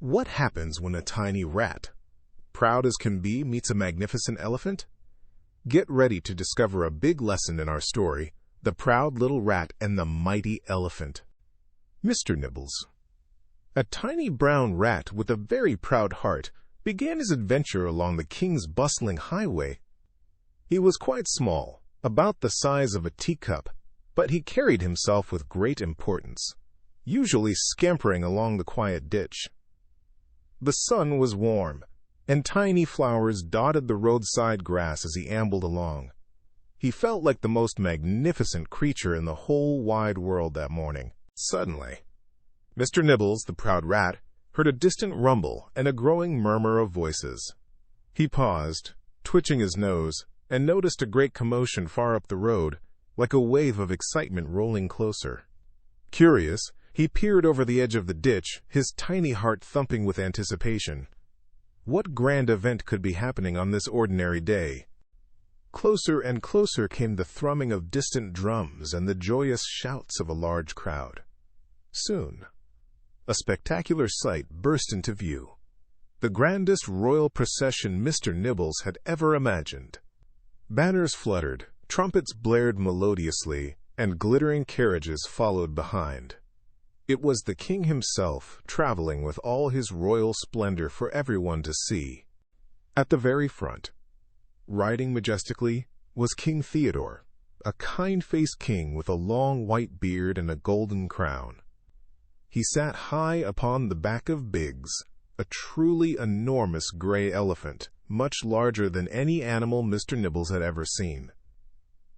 What happens when a tiny rat, proud as can be, meets a magnificent elephant? Get ready to discover a big lesson in our story, The Proud Little Rat and the Mighty Elephant. Mr. Nibbles. A tiny brown rat with a very proud heart began his adventure along the king's bustling highway. He was quite small, about the size of a teacup, but he carried himself with great importance, usually scampering along the quiet ditch. The sun was warm, and tiny flowers dotted the roadside grass as he ambled along. He felt like the most magnificent creature in the whole wide world that morning. Suddenly, Mr. Nibbles, the proud rat, heard a distant rumble and a growing murmur of voices. He paused, twitching his nose, and noticed a great commotion far up the road, like a wave of excitement rolling closer. Curious, he peered over the edge of the ditch, his tiny heart thumping with anticipation. What grand event could be happening on this ordinary day? Closer and closer came the thrumming of distant drums and the joyous shouts of a large crowd. Soon, a spectacular sight burst into view. The grandest royal procession Mr. Nibbles had ever imagined. Banners fluttered, trumpets blared melodiously, and glittering carriages followed behind. It was the king himself, traveling with all his royal splendor for everyone to see. At the very front, riding majestically, was King Theodore, a kind-faced king with a long white beard and a golden crown. He sat high upon the back of Biggs, a truly enormous gray elephant, much larger than any animal Mr. Nibbles had ever seen.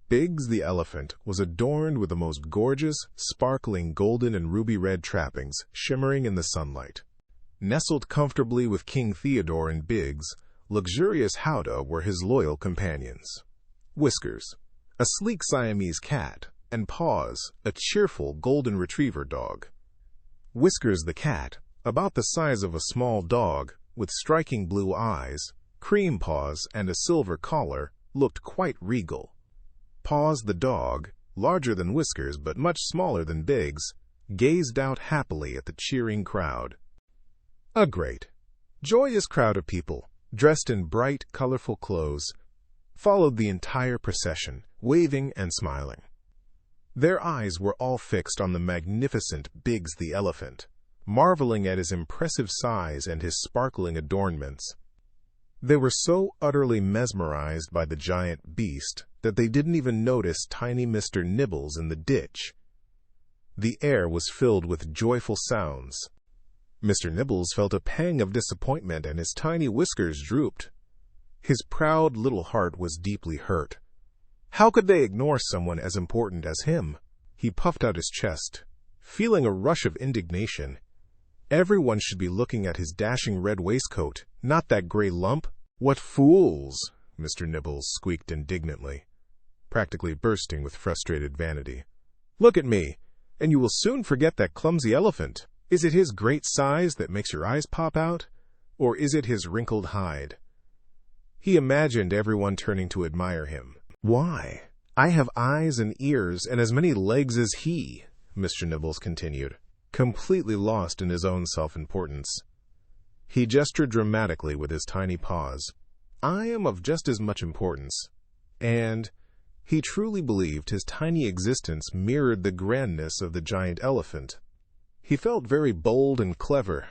Biggs the elephant was adorned with the most gorgeous, sparkling golden and ruby-red trappings, shimmering in the sunlight. Nestled comfortably with King Theodore and Biggs, luxurious howdah were his loyal companions. Whiskers, a sleek Siamese cat, and Paws, a cheerful golden retriever dog. Whiskers the cat, about the size of a small dog, with striking blue eyes, cream paws, and a silver collar, looked quite regal. Paws the dog, larger than Whiskers but much smaller than Biggs, gazed out happily at the cheering crowd. A great, joyous crowd of people, dressed in bright, colorful clothes, followed the entire procession, waving and smiling. Their eyes were all fixed on the magnificent Biggs the elephant, marveling at his impressive size and his sparkling adornments. They were so utterly mesmerized by the giant beast that they didn't even notice tiny Mr. Nibbles in the ditch. The air was filled with joyful sounds. Mr. Nibbles felt a pang of disappointment and his tiny whiskers drooped. His proud little heart was deeply hurt. How could they ignore someone as important as him? He puffed out his chest, feeling a rush of indignation. Everyone should be looking at his dashing red waistcoat, not that gray lump. What fools! Mr. Nibbles squeaked indignantly, practically bursting with frustrated vanity. Look at me, and you will soon forget that clumsy elephant. Is it his great size that makes your eyes pop out, or is it his wrinkled hide? He imagined everyone turning to admire him. Why, I have eyes and ears and as many legs as he, Mr. Nibbles continued, completely lost in his own self-importance. He gestured dramatically with his tiny paws. I am of just as much importance. And he truly believed his tiny existence mirrored the grandness of the giant elephant. He felt very bold and clever.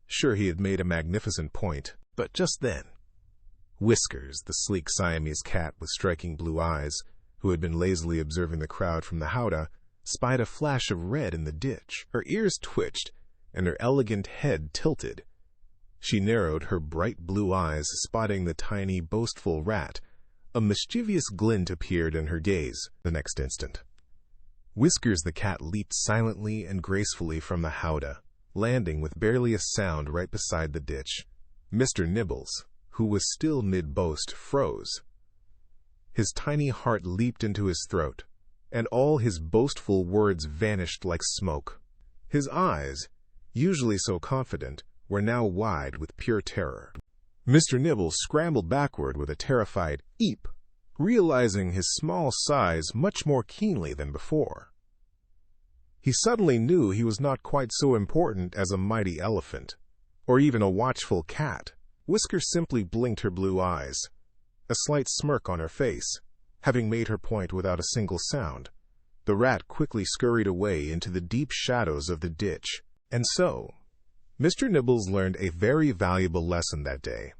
Sure, he had made a magnificent point, but just then, Whiskers, the sleek Siamese cat with striking blue eyes, who had been lazily observing the crowd from the howdah, spied a flash of red in the ditch. Her ears twitched, and her elegant head tilted. She narrowed her bright blue eyes, spotting the tiny, boastful rat. A mischievous glint appeared in her gaze the next instant. Whiskers the cat leaped silently and gracefully from the howdah, landing with barely a sound right beside the ditch. Mr. Nibbles, who was still mid-boast, froze. His tiny heart leaped into his throat, and all his boastful words vanished like smoke. His eyes, usually so confident, were now wide with pure terror. Mr. Nibbles scrambled backward with a terrified eep, realizing his small size much more keenly than before. He suddenly knew he was not quite so important as a mighty elephant, or even a watchful cat. Whisker simply blinked her blue eyes, a slight smirk on her face, having made her point without a single sound. The rat quickly scurried away into the deep shadows of the ditch. And so, Mr. Nibbles learned a very valuable lesson that day.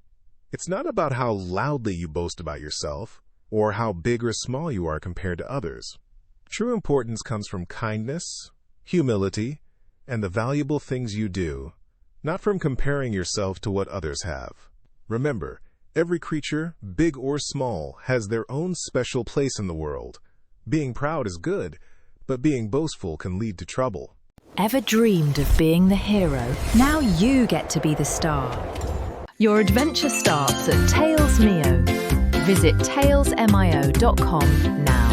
It's not about how loudly you boast about yourself, or how big or small you are compared to others. True importance comes from kindness, humility, and the valuable things you do, not from comparing yourself to what others have. Remember, every creature, big or small, has their own special place in the world. Being proud is good, but being boastful can lead to trouble. Ever dreamed of being the hero? Now you get to be the star. Your adventure starts at TalesMio. Visit talesmio.com now.